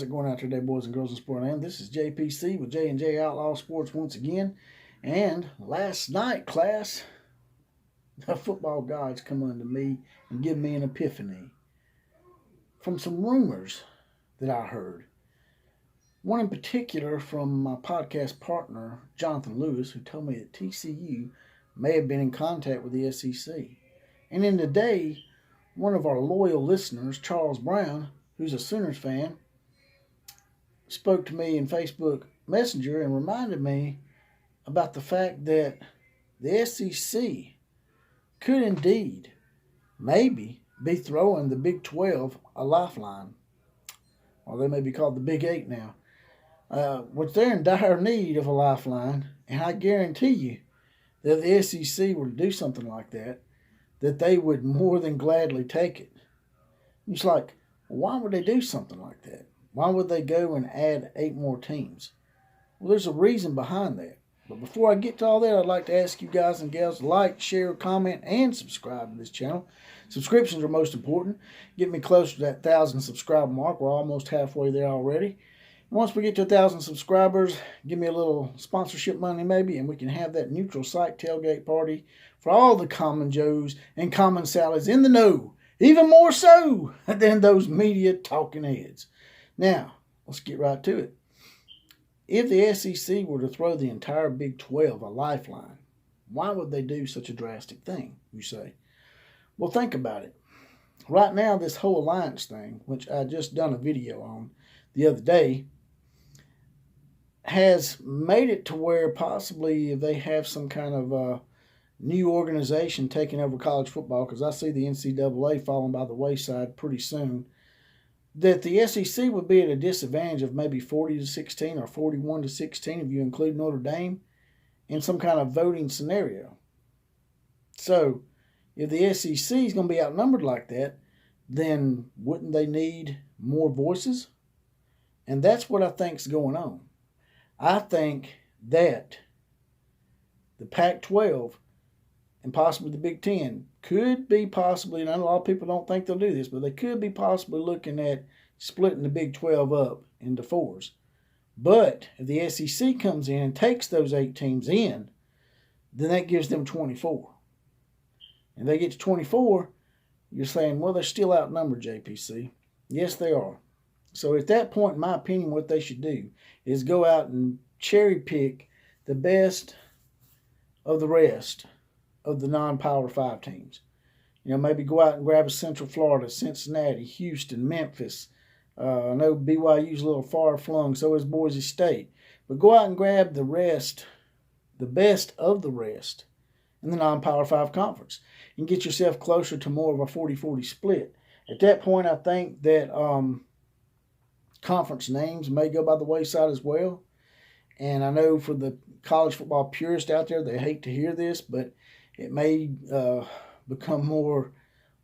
it going out today, boys and girls in sport land? This is JPC with J&J Outlaw Sports once again. And last night, class, the football gods come unto me and give me an epiphany from some rumors that I heard. One in particular from my podcast partner, Jonathan Lewis, who told me that TCU may have been in contact with the SEC. And then today, one of our loyal listeners, Charles Brown, who's a Sooners fan, spoke to me in Facebook Messenger and reminded me about the fact that the SEC could indeed, maybe, be throwing the Big 12 a lifeline. Or they may be called the Big 8 now. Which they're in dire need of a lifeline, and I guarantee you that if the SEC were to do something like that they would more than gladly take it. It's like, why would they do something like that? Why would they go and add 8 more teams? Well, there's a reason behind that. But before I get to all that, I'd like to ask you guys and gals to like, share, comment, and subscribe to this channel. Subscriptions are most important. Get me closer to that 1,000 subscriber mark. We're almost halfway there already. Once we get to 1,000 subscribers, give me a little sponsorship money maybe, and we can have that neutral site tailgate party for all the common Joes and common Sallies in the know, even more so than those media talking heads. Now, let's get right to it. If the SEC were to throw the entire Big 12 a lifeline, why would they do such a drastic thing, you say? Well, think about it. Right now, this whole alliance thing, which I just done a video on the other day, has made it to where possibly if they have some kind of new organization taking over college football, because I see the NCAA falling by the wayside pretty soon, that the SEC would be at a disadvantage of maybe 40-16 or 41-16 if you include Notre Dame in some kind of voting scenario. So if the SEC is going to be outnumbered like that, then wouldn't they need more voices? And that's what I think is going on. I think that the Pac-12 and possibly the Big Ten could be possibly, and a lot of people don't think they'll do this, but they could be possibly looking at splitting the Big 12 up into 4s. But if the SEC comes in and takes those 8 teams in, then that gives them 24. And they get to 24, you're saying, well, they're still outnumbered, JPC. Yes, they are. So at that point, in my opinion, what they should do is go out and cherry pick the best of the rest of the non-Power 5 teams. You know, maybe go out and grab a Central Florida, Cincinnati, Houston, Memphis. I know BYU's a little far-flung, so is Boise State. But go out and grab the rest, the best of the rest in the non-Power 5 conference and get yourself closer to more of a 40-40 split. At that point, I think that conference names may go by the wayside as well. And I know for the college football purists out there, they hate to hear this, but it may become more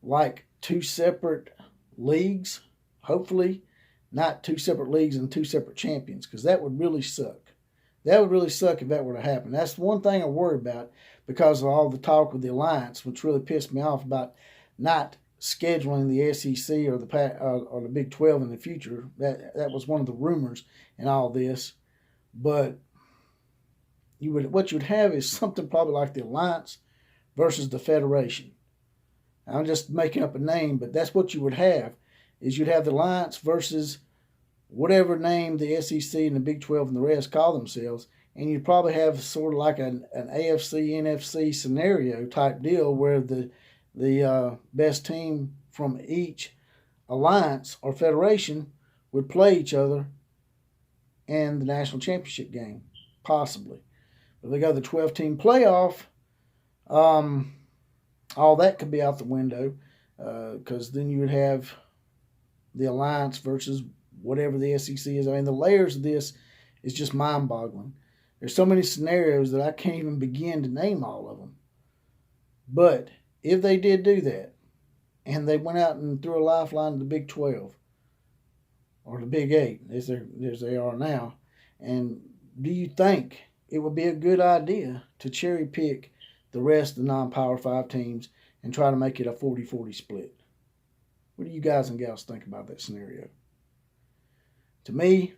like 2 separate leagues. Hopefully, not 2 separate leagues and 2 separate champions, because that would really suck. That would really suck if that were to happen. That's the one thing I worry about because of all the talk with the Alliance, which really pissed me off about not scheduling the SEC or the Big 12 in the future. That was one of the rumors in all this. But what you'd have is something probably like the Alliance versus the Federation. I'm just making up a name, but that's what you would have, is you'd have the Alliance versus whatever name the SEC and the Big 12 and the rest call themselves, and you'd probably have sort of like an AFC, NFC scenario type deal where the best team from each alliance or federation would play each other in the national championship game, possibly. But they go the 12-team playoff, all that could be out the window, because then you would have the alliance versus whatever the SEC is. I mean, the layers of this is just mind-boggling. There's so many scenarios that I can't even begin to name all of them. But if they did do that, and they went out and threw a lifeline to the Big 12, or the Big 8, as they are now, and do you think it would be a good idea to cherry pick the rest of the non-Power 5 teams and try to make it a 40-40 split? What do you guys and gals think about that scenario? To me,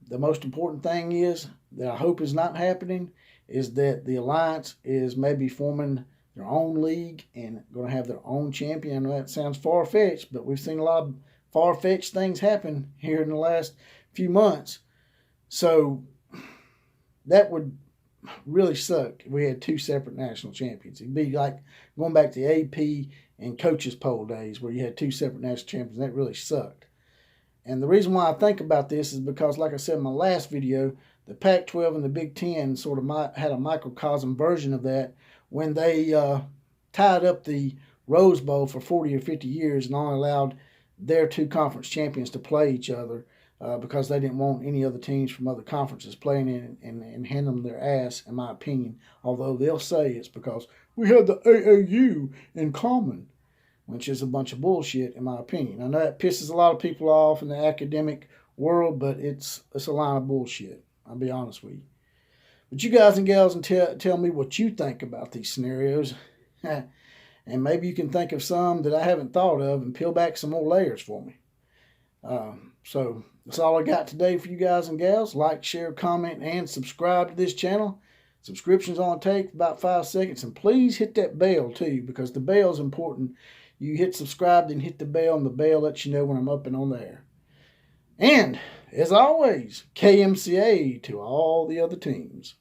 the most important thing is that I hope is not happening is that the Alliance is maybe forming their own league and going to have their own champion. I know that sounds far-fetched, but we've seen a lot of far-fetched things happen here in the last few months. So that would really suck if we had two separate national champions. It'd be like going back to the AP and coaches poll days where you had two separate national champions. That really sucked. And the reason why I think about this is because, like I said in my last video, the Pac-12 and the Big Ten sort of had a microcosm version of that when they tied up the Rose Bowl for 40 or 50 years and only allowed their two conference champions to play each other because they didn't want any other teams from other conferences playing in and hand them their ass, in my opinion. Although they'll say it's because we had the AAU in common, which is a bunch of bullshit, in my opinion. I know that pisses a lot of people off in the academic world, but it's a line of bullshit. I'll be honest with you. But you guys and gals can tell me what you think about these scenarios. And maybe you can think of some that I haven't thought of and peel back some more layers for me. So that's all I got today for you guys and gals. Like, share, comment, and subscribe to this channel. Subscriptions only take about 5 seconds. And please hit that bell too, because the bell is important. You hit subscribe, then hit the bell, and the bell lets you know when I'm up and on the air. And, as always, KMCA to all the other teams.